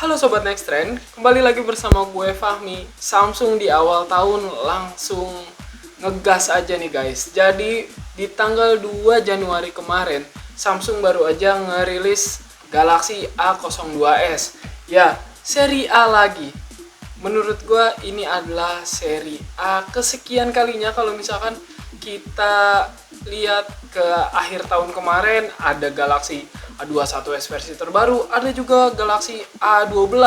Halo Sobat Next Trend, kembali lagi bersama gue Fahmi. Samsung di awal tahun langsung ngegas aja nih guys. Jadi di tanggal 2 Januari kemarin, Samsung baru aja ngerilis Galaxy A02s. Ya, seri A lagi. Menurut gue ini adalah seri A kesekian kalinya kalau misalkan kita lihat ke akhir tahun kemarin ada Galaxy A21s versi terbaru, ada juga Galaxy A12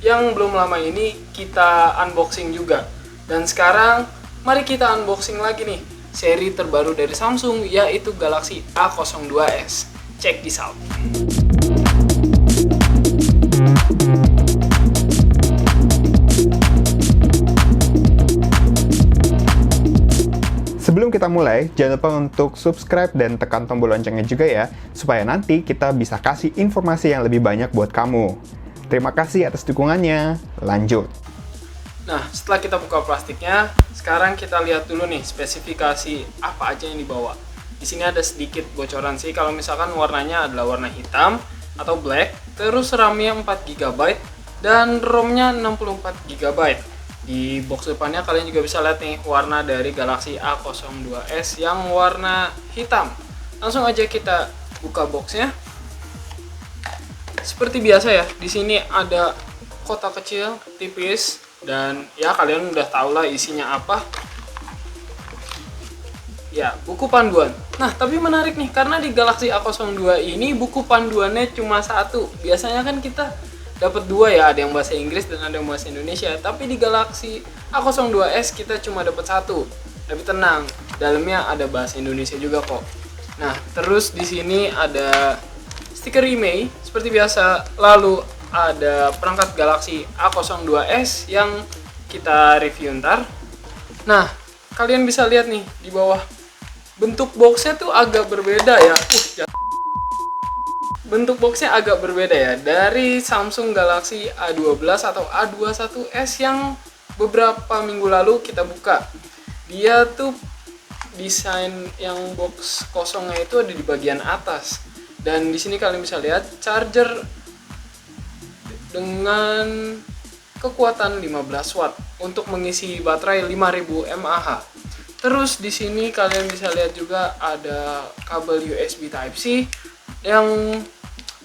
yang belum lama ini kita unboxing juga. Dan sekarang mari kita unboxing lagi nih seri terbaru dari Samsung, yaitu Galaxy A02s. Check this out. Sebelum kita mulai, jangan lupa untuk subscribe dan tekan tombol loncengnya juga ya, supaya nanti kita bisa kasih informasi yang lebih banyak buat kamu. Terima kasih atas dukungannya. Lanjut. Nah, setelah kita buka plastiknya, sekarang kita lihat dulu nih spesifikasi apa aja yang dibawa. Di sini ada sedikit bocoran sih, kalau misalkan warnanya adalah warna hitam atau black, terus RAM-nya 4GB dan ROM-nya 64GB. Di box depannya kalian juga bisa lihat nih warna dari Galaxy A02s yang warna hitam. Langsung aja kita buka boxnya. Seperti biasa ya, di sini ada kotak kecil tipis dan ya kalian udah tau lah isinya apa. Ya, buku panduan. Nah, tapi menarik nih karena di Galaxy A02 ini buku panduannya cuma satu. Biasanya kan kita dapat dua ya, ada yang bahasa Inggris dan ada yang bahasa Indonesia. Tapi di Galaxy A02s kita cuma dapat satu. Tapi tenang, dalamnya ada bahasa Indonesia juga kok. Nah, terus di sini ada stiker IMEI seperti biasa. Lalu ada perangkat Galaxy A02s yang kita review ntar. Nah, kalian bisa lihat nih di bawah. Bentuk boxnya tuh agak berbeda ya. Bentuk boxnya agak berbeda ya dari Samsung Galaxy A12 atau A21s yang beberapa minggu lalu kita buka. Dia tuh desain yang box kosongnya itu ada di bagian atas. Dan di sini kalian bisa lihat charger dengan kekuatan 15 watt untuk mengisi baterai 5000 mAh. Terus di sini kalian bisa lihat juga ada kabel USB Type-C yang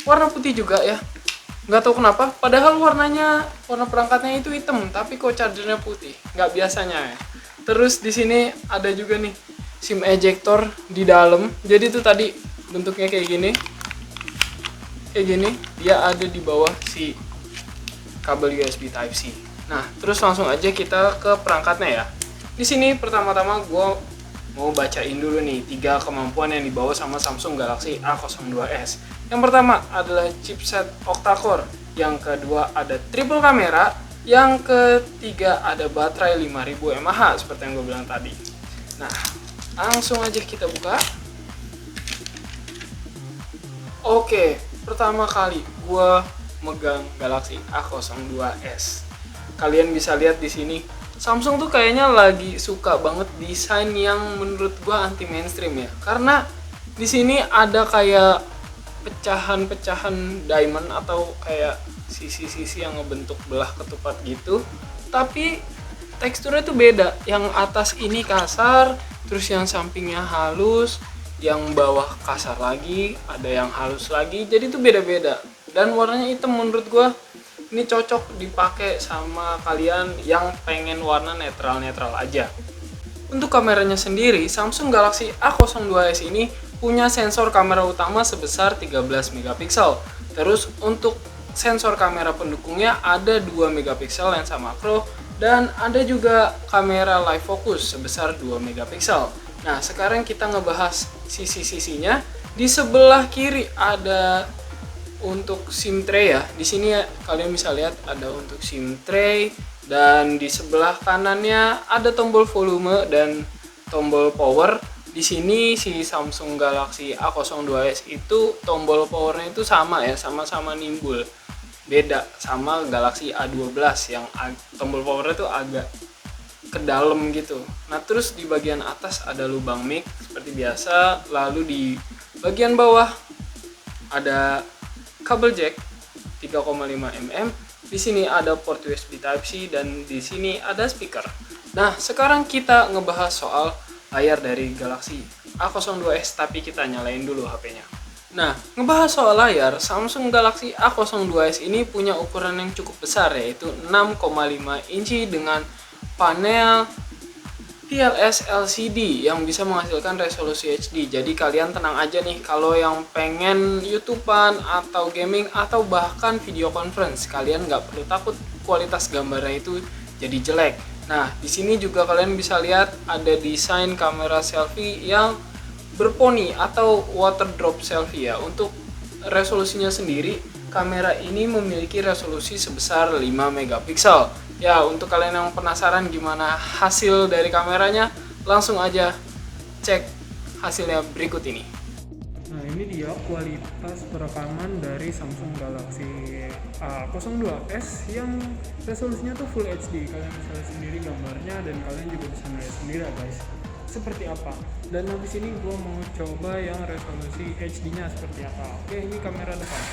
warna putih juga ya, nggak tahu kenapa, padahal warna perangkatnya itu hitam tapi kok chargernya putih, nggak biasanya ya. Terus di sini ada juga nih SIM ejector di dalam, jadi itu tadi bentuknya kayak gini, dia ada di bawah si kabel USB Type-C. Nah, terus langsung aja kita ke perangkatnya ya. Di sini pertama-tama gue mau bacain dulu nih 3 kemampuan yang dibawa sama Samsung Galaxy A02s. Yang pertama adalah chipset octa-core, yang kedua ada triple kamera, yang ketiga ada baterai 5000 mAh seperti yang gue bilang tadi. Nah, langsung aja kita buka. Oke, pertama kali gue megang Galaxy A02s. Kalian bisa lihat di sini Samsung tuh kayaknya lagi suka banget desain yang menurut gua anti mainstream ya. Karena di sini ada kayak pecahan-pecahan diamond atau kayak sisi-sisi yang ngebentuk belah ketupat gitu. Tapi teksturnya tuh beda. Yang atas ini kasar, terus yang sampingnya halus, yang bawah kasar lagi, ada yang halus lagi. Jadi tuh beda-beda. Dan warnanya hitam menurut gua. Ini cocok dipakai sama kalian yang pengen warna netral-netral aja. Untuk kameranya sendiri, Samsung Galaxy A02s ini punya sensor kamera utama sebesar 13 megapiksel. Terus untuk sensor kamera pendukungnya ada 2 megapiksel lensa makro dan ada juga kamera live focus sebesar 2 megapiksel. Nah, sekarang kita ngebahas sisi-sisinya. Di sebelah kiri ada untuk SIM tray ya. Di sini ya, kalian bisa lihat ada untuk SIM tray dan di sebelah kanannya ada tombol volume dan tombol power. Di sini si Samsung Galaxy A02s itu tombol powernya itu sama ya, sama-sama nimbul. Beda sama Galaxy A12 yang tombol powernya itu agak ke dalam gitu. Nah, terus di bagian atas ada lubang mic seperti biasa, lalu di bagian bawah ada kabel jack 3,5 mm. Di sini ada port USB Type-C dan di sini ada speaker. Nah, sekarang kita ngebahas soal layar dari Galaxy A02s, tapi kita nyalain dulu HP-nya. Nah, ngebahas soal layar, Samsung Galaxy A02s ini punya ukuran yang cukup besar, yaitu 6,5 inci dengan panel PLS LCD yang bisa menghasilkan resolusi HD. Jadi kalian tenang aja nih, kalau yang pengen YouTubean atau gaming atau bahkan video conference, kalian nggak perlu takut kualitas gambarnya itu jadi jelek. Nah, di sini juga kalian bisa lihat ada desain kamera selfie yang berponi atau water drop selfie ya. Untuk resolusinya sendiri, kamera ini memiliki resolusi sebesar 5 megapiksel. Ya, untuk kalian yang penasaran gimana hasil dari kameranya, langsung aja cek hasilnya berikut ini. Nah, ini dia kualitas perekaman dari Samsung Galaxy A02s yang resolusinya tuh Full HD. Kalian bisa lihat sendiri gambarnya dan kalian juga bisa melihat sendiri ya guys, seperti apa. Dan habis ini gue mau coba yang resolusi HD-nya seperti apa. Oke, ini kamera depan.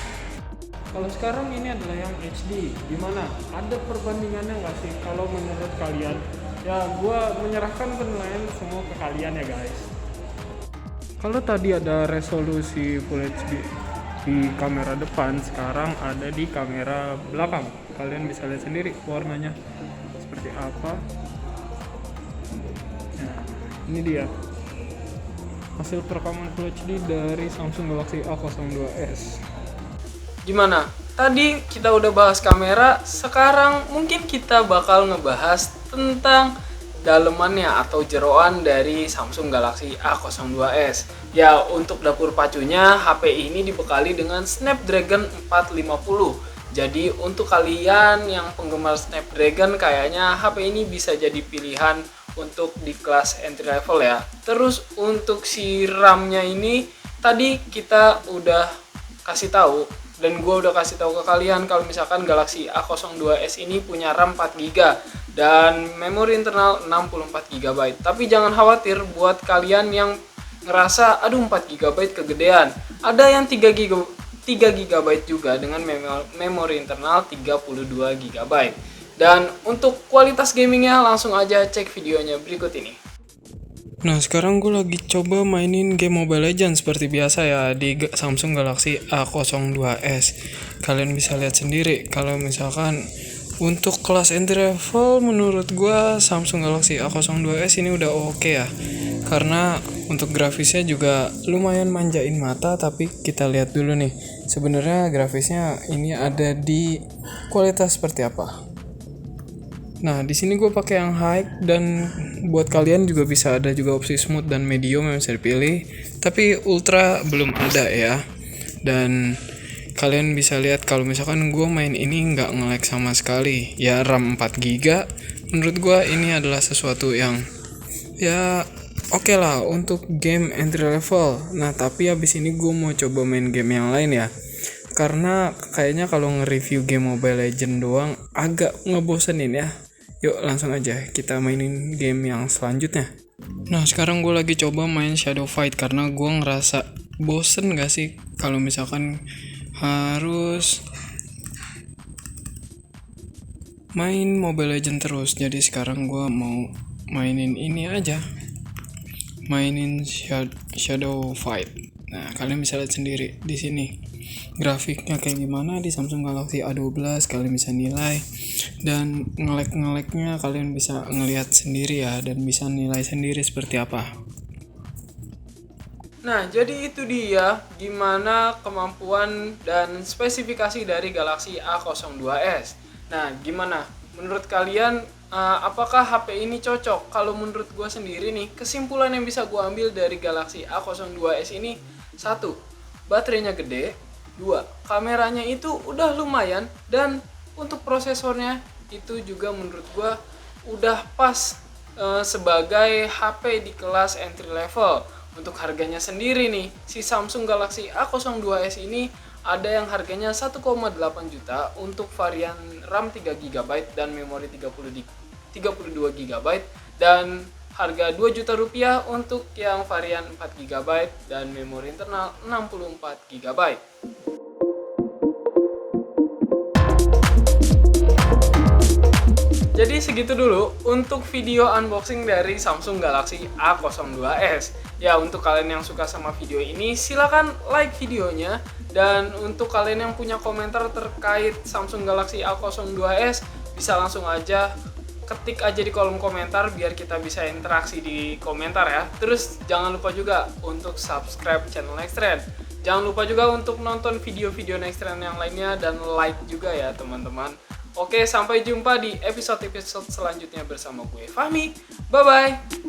Kalau sekarang ini adalah yang HD, gimana? Ada perbandingannya nggak sih kalau menurut kalian? Ya, gue menyerahkan penilaian semua ke kalian ya guys. Kalau tadi ada resolusi Full HD di kamera depan, sekarang ada di kamera belakang. Kalian bisa lihat sendiri warnanya seperti apa. Nah, ini dia hasil perekaman Full HD dari Samsung Galaxy A02s. Gimana? Tadi kita udah bahas kamera, sekarang mungkin kita bakal ngebahas tentang dalemannya atau jeroan dari Samsung Galaxy A02s. Ya, untuk dapur pacunya, HP ini dibekali dengan Snapdragon 450. Jadi untuk kalian yang penggemar Snapdragon, kayaknya HP ini bisa jadi pilihan untuk di kelas entry level ya. Terus untuk si RAM-nya ini tadi kita udah kasih tahu, dan gue udah kasih tahu ke kalian kalau misalkan Galaxy A02s ini punya RAM 4GB dan memori internal 64GB. Tapi jangan khawatir buat kalian yang ngerasa aduh 4GB kegedean. Ada yang 3GB juga dengan memori internal 32GB. Dan untuk kualitas gamingnya langsung aja cek videonya berikut ini. Nah, sekarang gue lagi coba mainin game Mobile Legends seperti biasa ya di Samsung Galaxy A02s. Kalian bisa lihat sendiri kalau misalkan untuk kelas entry level menurut gue Samsung Galaxy A02s ini udah oke ya. Karena untuk grafisnya juga lumayan manjain mata, tapi kita lihat dulu nih. Sebenarnya grafisnya ini ada di kualitas seperti apa. Nah, di sini gue pakai yang high, dan buat kalian juga bisa ada juga opsi smooth dan medium yang bisa dipilih. Tapi ultra belum ada ya. Dan kalian bisa lihat kalau misalkan gue main ini nggak nge-lag sama sekali. Ya, RAM 4GB menurut gue ini adalah sesuatu yang ya oke lah untuk game entry level. Nah, tapi habis ini gue mau coba main game yang lain ya. Karena kayaknya kalau nge-review game Mobile Legends doang agak ngebosenin ya. Yuk langsung aja kita mainin game yang selanjutnya. Nah, sekarang gue lagi coba main Shadow Fight karena gue ngerasa bosen gak sih kalau misalkan harus main Mobile Legends terus. Jadi sekarang gue mau mainin ini aja, mainin Shadow Fight. Nah, kalian bisa lihat sendiri di sini grafiknya kayak gimana di Samsung Galaxy A12. Kalian bisa nilai, dan nge-lag-nya kalian bisa ngelihat sendiri ya, dan bisa nilai sendiri seperti apa. Nah, jadi itu dia gimana kemampuan dan spesifikasi dari Galaxy A02s. Nah, gimana menurut kalian, apakah HP ini cocok? Kalau menurut gue sendiri nih, kesimpulan yang bisa gue ambil dari Galaxy A02s ini, 1. Baterainya gede. 2. Kameranya itu udah lumayan, dan untuk prosesornya itu juga menurut gue udah pas sebagai HP di kelas entry level. Untuk harganya sendiri nih, si Samsung Galaxy A02s ini ada yang harganya 1,8 juta untuk varian RAM 3GB dan memori 32GB, dan harga 2 juta rupiah untuk yang varian 4GB dan memori internal 64GB. Jadi segitu dulu untuk video unboxing dari Samsung Galaxy A02s. Ya, untuk kalian yang suka sama video ini, silakan like videonya. Dan untuk kalian yang punya komentar terkait Samsung Galaxy A02s, bisa langsung aja ketik aja di kolom komentar biar kita bisa interaksi di komentar ya. Terus jangan lupa juga untuk subscribe channel Nextrend. Jangan lupa juga untuk nonton video-video Nextrend yang lainnya dan like juga ya teman-teman. Oke, sampai jumpa di episode-episode selanjutnya bersama gue Fahmi. Bye-bye!